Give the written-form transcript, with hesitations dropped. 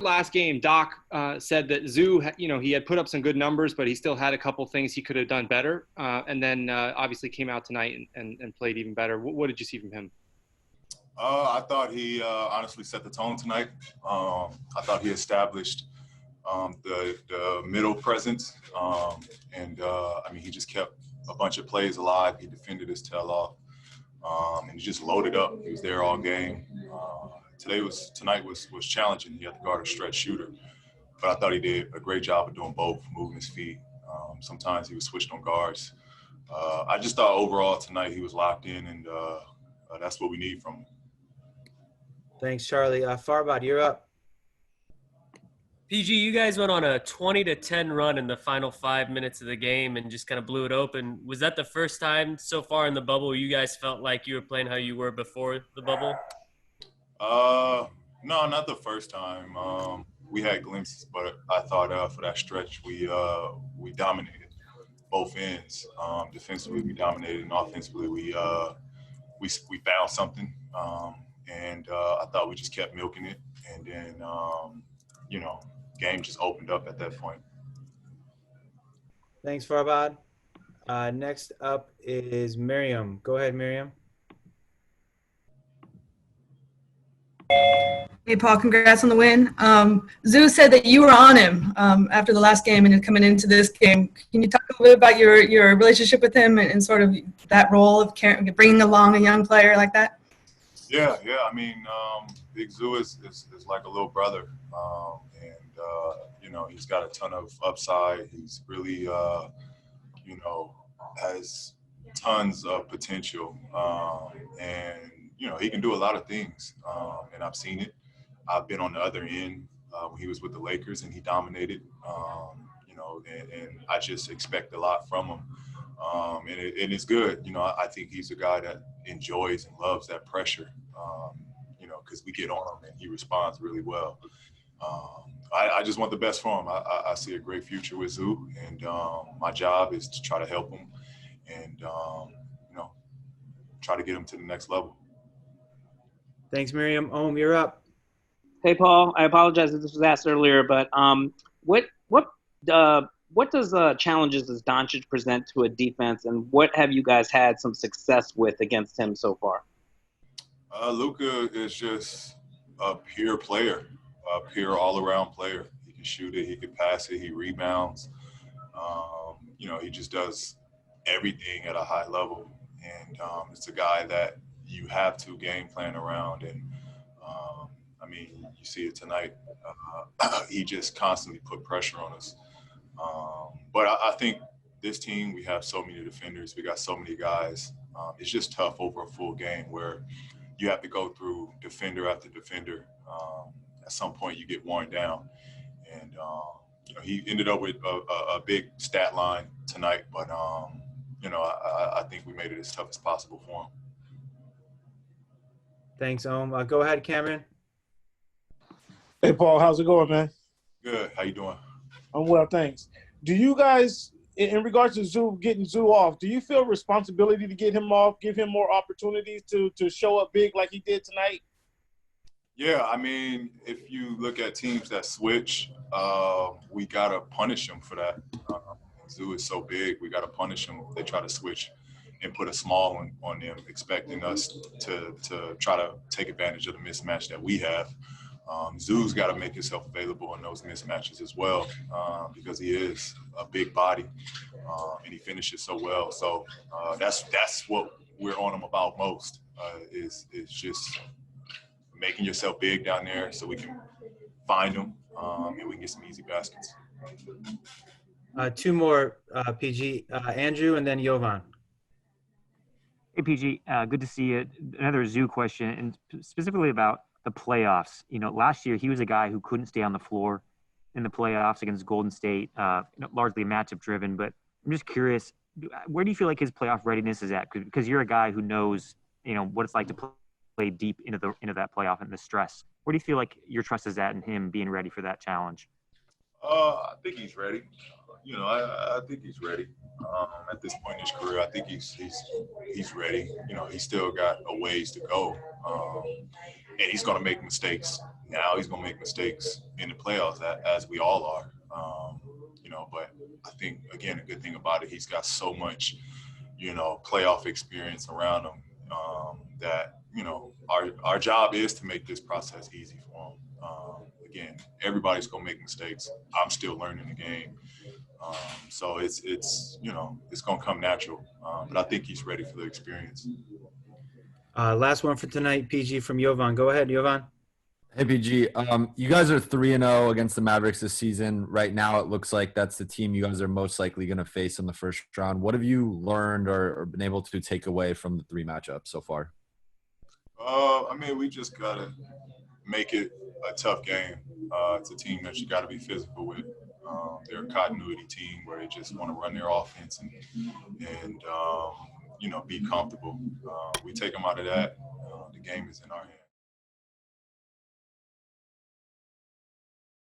Last game, Doc said that Zoo, he had put up some good numbers, but he still had a couple things he could have done better. And then obviously came out tonight and played even better. What did you see from him? I thought he honestly set the tone tonight. I thought he established the middle presence. He just kept a bunch of plays alive. He defended his tail off. And he just loaded up. He was there all game. Tonight was challenging. He had to guard a stretch shooter, but I thought he did a great job of doing both, moving his feet. Sometimes he was switched on guards. I just thought overall tonight he was locked in, and that's what we need from him. Thanks, Charlie. Farbad, you're up. PG, you guys went on a 20-10 run in the final 5 minutes of the game and just kind of blew it open. Was that the first time so far in the bubble you guys felt like you were playing how you were before the bubble? No, not the first time. We had glimpses, but I thought for that stretch we dominated both ends. Defensively, we dominated, and offensively, we found something. I thought we just kept milking it, and then game just opened up at that point. Thanks, Farbad. Next up is Miriam. Go ahead, Miriam. Hey, Paul, congrats on the win. Zoo said that you were on him after the last game and coming into this game. Can you talk a little bit about your relationship with him and sort of that role of bringing along a young player like that? Yeah. Big Zoo is like a little brother. He's got a ton of upside. He's really, has tons of potential. He can do a lot of things. And I've seen it. I've been on the other end when he was with the Lakers and he dominated, and I just expect a lot from him. And it's good. I think he's a guy that enjoys and loves that pressure, because we get on him and he responds really well. I just want the best for him. I see a great future with Zoo, and my job is to try to help him and, try to get him to the next level. Thanks, Miriam. You're up. Hey, Paul. I apologize if this was asked earlier, but what does challenges does Doncic present to a defense, and what have you guys had some success with against him so far? Luka is just a pure player, a pure all-around player. He can shoot it, he can pass it, he rebounds. He just does everything at a high level, and it's a guy that you have to game plan around. And you see it tonight. He just constantly put pressure on us. But I think this team, we have so many defenders. We got so many guys. It's just tough over a full game where you have to go through defender after defender. At some point, you get worn down. And, he ended up with a big stat line tonight. But, I think we made it as tough as possible for him. Thanks, Go ahead, Cameron. Hey, Paul, how's it going, man? Good. How you doing? I'm well, thanks. Do you guys, in regards to getting Zoo off, do you feel responsibility to get him off, give him more opportunities to show up big like he did tonight? Yeah, if you look at teams that switch, we got to punish them for that. Zoo is so big, we got to punish them if they try to switch and put a small one on them, expecting us to try to take advantage of the mismatch that we have. Zoo's got to make himself available in those mismatches as well, because he is a big body and he finishes so well. So that's what we're on him about most, is just making yourself big down there so we can find him and we can get some easy baskets. Two more, PG. Andrew and then Jovan. Hey, PG, good to see you. Another Zoo question, and specifically about the playoffs. Last year he was a guy who couldn't stay on the floor in the playoffs against Golden State, largely matchup driven. But I'm just curious, where do you feel like his playoff readiness is at? Because you're a guy who knows, what it's like to play deep into that playoff and the stress. Where do you feel like your trust is at in him being ready for that challenge? I think he's ready. I think he's ready. At this point in his career, I think he's ready. He's still got a ways to go, and he's going to make mistakes. now he's going to make mistakes in the playoffs, as we all are. You know, but I think, again, a good thing about it, he's got so much, you know, playoff experience around him that, you know, our job is to make this process easy for him. Again, everybody's going to make mistakes. I'm still learning the game. So it's you know, it's going to come natural. But I think he's ready for the experience. Last one for tonight, PG from Jovan. Go ahead, Jovan. Hey, PG. You guys are 3-0 against the Mavericks this season. Right now, it looks like that's the team you guys are most likely going to face in the first round. What have you learned or been able to take away from the 3 matchups so far? I mean, we just got to make it a tough game. It's a team that you got to be physical with. They're a continuity team where they just want to run their offense and you know, be comfortable. We take them out of that. The game is in our hands.